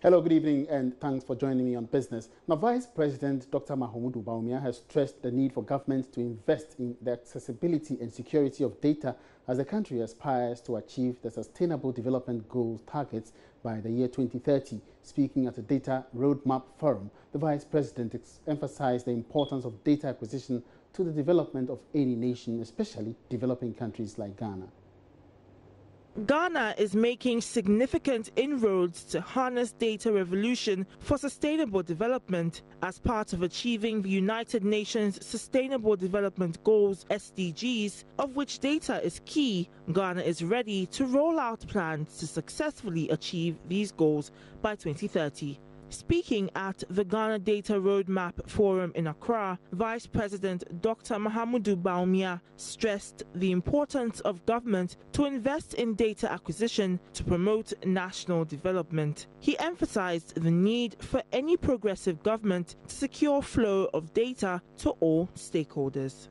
Hello, good evening, and thanks for joining me on Business. Now, Vice President Dr. Mahamudu Bawumia has stressed the need for government to invest in the accessibility and security of data as the country aspires to achieve the Sustainable Development Goals targets by the year 2030. Speaking at a Data Roadmap Forum, the Vice President emphasized the importance of data acquisition to the development of any nation, especially developing countries like Ghana. Ghana is making significant inroads to harness data revolution for sustainable development as part of achieving the United Nations Sustainable Development Goals (SDGs), of which data is key. Ghana is ready to roll out plans to successfully achieve these goals by 2030. Speaking at the Ghana Data Roadmap Forum in Accra, Vice President Dr. Mahamudu Bawumia stressed the importance of government to invest in data acquisition to promote national development. He emphasized the need for any progressive government to secure flow of data to all stakeholders.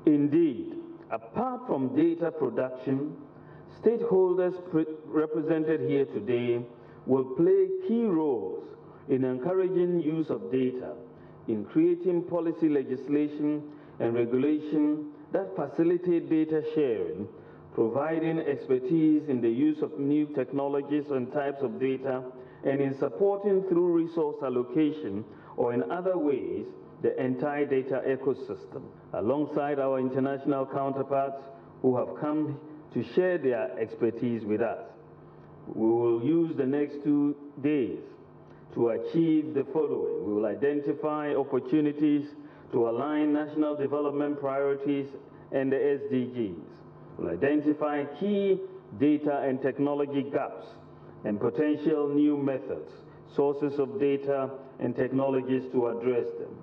Indeed, apart from data production, stakeholders represented here today will play key roles in encouraging use of data, in creating policy legislation and regulation that facilitate data sharing, providing expertise in the use of new technologies and types of data, and in supporting through resource allocation or in other ways the entire data ecosystem. Alongside our international counterparts who have come to share their expertise with us, we will use the next 2 days to achieve the following. We will identify opportunities to align national development priorities and the SDGs. We'll identify key data and technology gaps and potential new methods, sources of data and technologies to address them.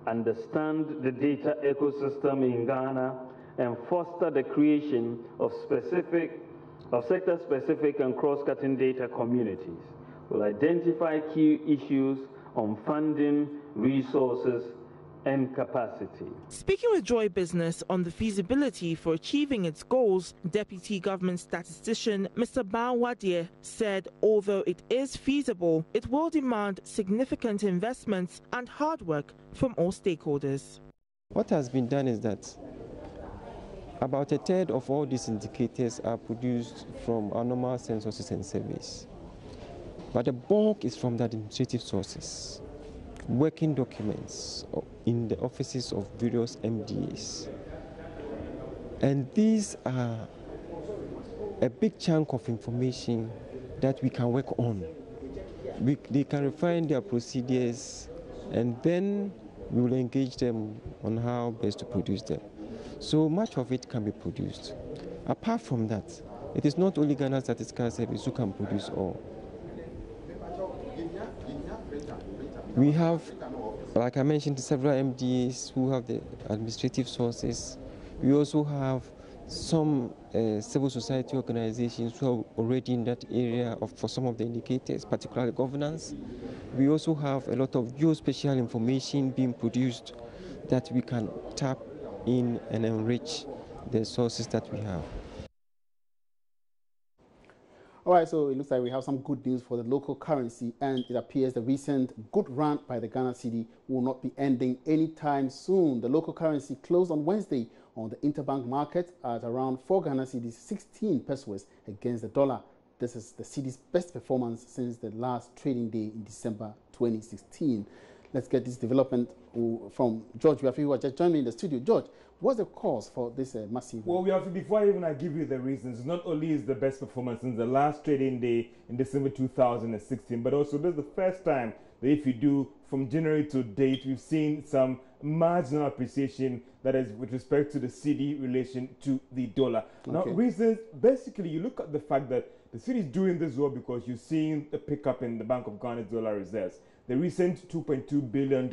Understand the data ecosystem in Ghana and foster the creation of sector-specific and cross-cutting data communities. Will identify key issues on funding, resources, and capacity. Speaking with Joy Business on the feasibility for achieving its goals, Deputy Government Statistician Mr. Banwadie said although it is feasible, it will demand significant investments and hard work from all stakeholders. What has been done is that about a third of all these indicators are produced from our normal censuses and surveys. But the bulk is from the administrative sources, working documents in the offices of various MDAs. And these are a big chunk of information that we can work on. They can refine their procedures, and then we will engage them on how best to produce them. So much of it can be produced. Apart from that, it is not only Ghana Statistical Service who can produce all. We have, like I mentioned, several MDAs who have the administrative sources. We also have some civil society organizations who are already in that area for some of the indicators, particularly governance. We also have a lot of geospatial information being produced that we can tap in and enrich the sources that we have. All right, so it looks like we have some good news for the local currency, and it appears the recent good run by the Ghana cedi will not be ending anytime soon. The local currency closed on Wednesday on the interbank market at around 4 Ghana cedis, 16 pesos against the dollar. This is the cedi's best performance since the last trading day in December 2016. Let's get this development from George Wiafi, who has just joined me in the studio. George, what's the cause for this massive? Well, before I give you the reasons, not only is the best performance since the last trading day in December 2016, but also this is the first time that if you do from January to date, we've seen some marginal appreciation, that is with respect to the cedi relation to the dollar. Okay. Now, reasons, basically, you look at the fact that the cedi is doing this well because you're seeing a pickup in the Bank of Ghana's dollar reserves. The recent $2.2 billion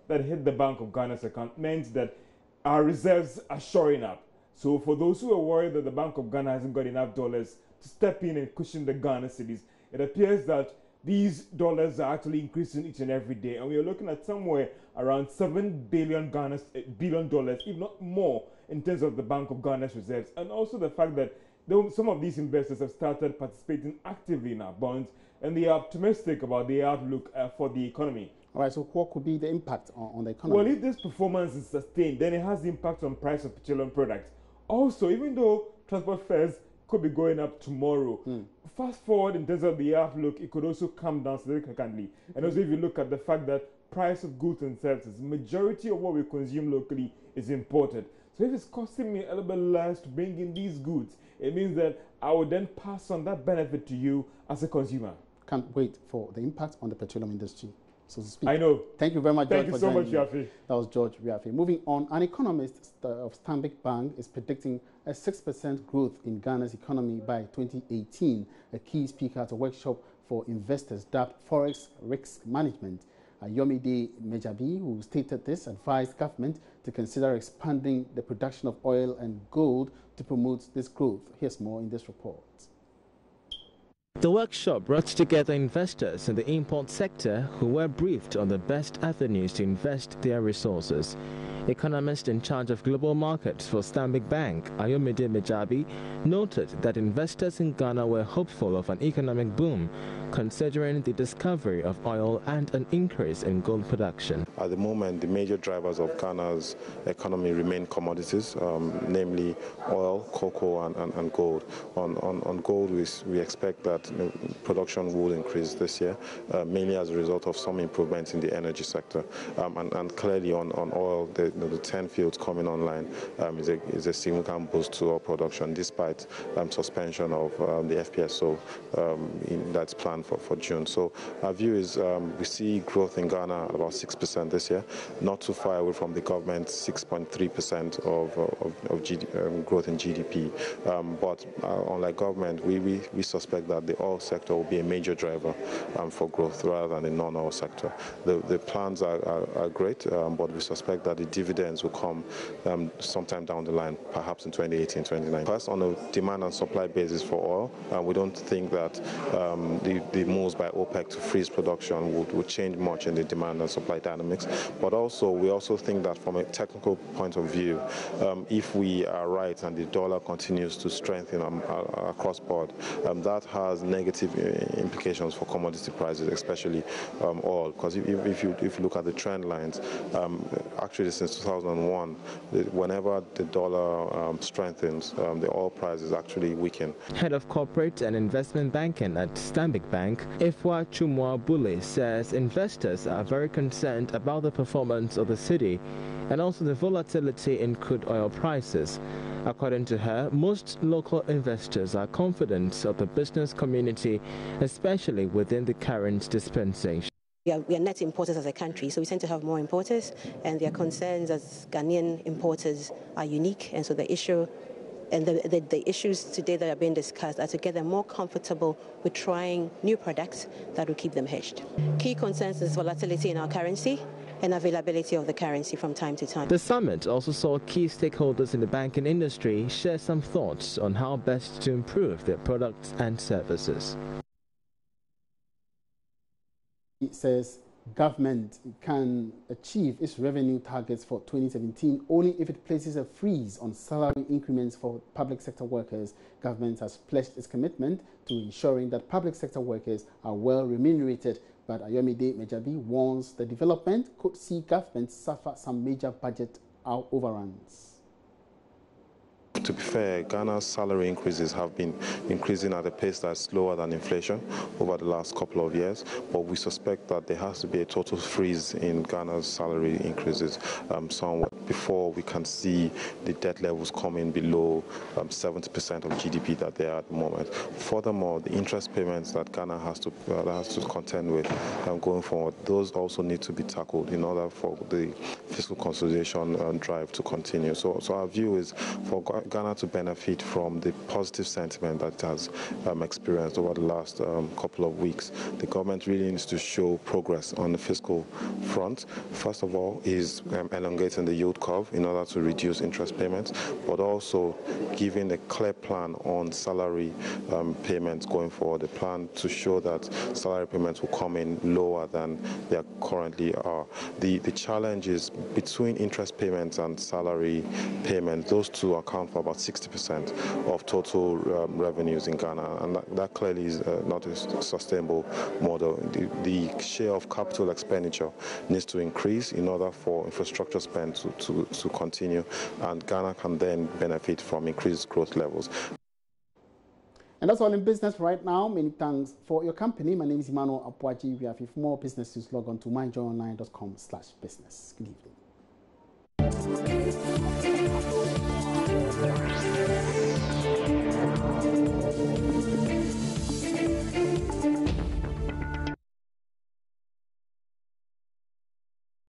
that hit the Bank of Ghana's account meant that our reserves are shoring up. So for those who are worried that the Bank of Ghana hasn't got enough dollars to step in and cushion the Ghana cedis, it appears that these dollars are actually increasing each and every day. And we are looking at somewhere around $7 billion, if not more, in terms of the Bank of Ghana's reserves. And also the fact that though some of these investors have started participating actively in our bonds, and they are optimistic about the outlook for the economy. All right, so what could be the impact on the economy? Well, if this performance is sustained, then it has the impact on price of petroleum products. Also, even though transport fares could be going up tomorrow, fast forward in terms of the outlook, it could also come down significantly. And also, if you look at the fact that price of goods and services, majority of what we consume locally is imported. So if it's costing me a little bit less to bring in these goods, it means that I will then pass on that benefit to you as a consumer. Can't wait for the impact on the petroleum industry, so to speak. I know. Thank you very much, George. Thank you so much, Yafi. That was George Yafi. Moving on, an economist of Stanbic Bank is predicting a 6% growth in Ghana's economy by 2018, a key speaker at a workshop for investors dubbed Forex Risk Management. Yomide Mejabi, who stated this, advised government to consider expanding the production of oil and gold to promote this growth. Here's more in this report. The workshop brought together investors in the import sector who were briefed on the best avenues to invest their resources. Economist in charge of global markets for Stanbic Bank, Ayomide Mejabi, noted that investors in Ghana were hopeful of an economic boom, considering the discovery of oil and an increase in gold production. At the moment, the major drivers of Ghana's economy remain commodities, namely oil, cocoa, and gold. On gold, we expect that production will increase this year, mainly as a result of some improvements in the energy sector. And clearly on oil, the 10 fields coming online is a significant boost to our production, despite suspension of the FPSO that's planned for June. So our view is we see growth in Ghana at about 6% this year, not too far away from the government's 6.3% of growth in GDP. But unlike government, we suspect that the oil sector will be a major driver for growth rather than the non-oil sector. The plans are great, but we suspect that the dividends will come sometime down the line, perhaps in 2018, 2019. First, on a demand and supply basis for oil, we don't think that the moves by OPEC to freeze production would change much in the demand and supply dynamics. But also, we also think that from a technical point of view, if we are right and the dollar continues to strengthen across board, that has negative implications for commodity prices, especially oil. Because if you look at the trend lines, actually since 2001, whenever the dollar strengthens, the oil prices actually weaken. Head of Corporate and Investment Banking at Stanbic Bank, Efwa Chumwa Bule, says investors are very concerned about the performance of the city and also the volatility in crude oil prices. According to her, most local investors are confident of the business community, especially within the current dispensation. We are net importers as a country, so we tend to have more importers, and their concerns as Ghanaian importers are unique, and so the issue and the issues today that are being discussed are to get them more comfortable with trying new products that will keep them hedged. Key concerns is volatility in our currency and availability of the currency from time to time. The summit also saw key stakeholders in the banking industry share some thoughts on how best to improve their products and services. It says government can achieve its revenue targets for 2017 only if it places a freeze on salary increments for public sector workers. Government has pledged its commitment to ensuring that public sector workers are well remunerated, but Ayomide Mejabi warns the development could see government suffer some major budget overruns. To be fair, Ghana's salary increases have been increasing at a pace that's slower than inflation over the last couple of years, but we suspect that there has to be a total freeze in Ghana's salary increases somewhat before we can see the debt levels coming below 70% of GDP that they are at the moment. Furthermore, the interest payments that Ghana has to contend with going forward, those also need to be tackled in order for the fiscal consolidation drive to continue. So our view is for Ghana to benefit from the positive sentiment that it has experienced over the last couple of weeks. The government really needs to show progress on the fiscal front. First of all is elongating the yield curve in order to reduce interest payments, but also giving a clear plan on salary payments going forward, a plan to show that salary payments will come in lower than they currently are. The challenge is between interest payments and salary payments, those two account for about 60% of total revenues in Ghana, and that clearly is not a sustainable model. The share of capital expenditure needs to increase in order for infrastructure spend to continue, and Ghana can then benefit from increased growth levels. And that's all in business right now. Many thanks for your company. My name is Emmanuel Apwaji. We have more business news. Log on to myjoyonline.com/business. Good evening.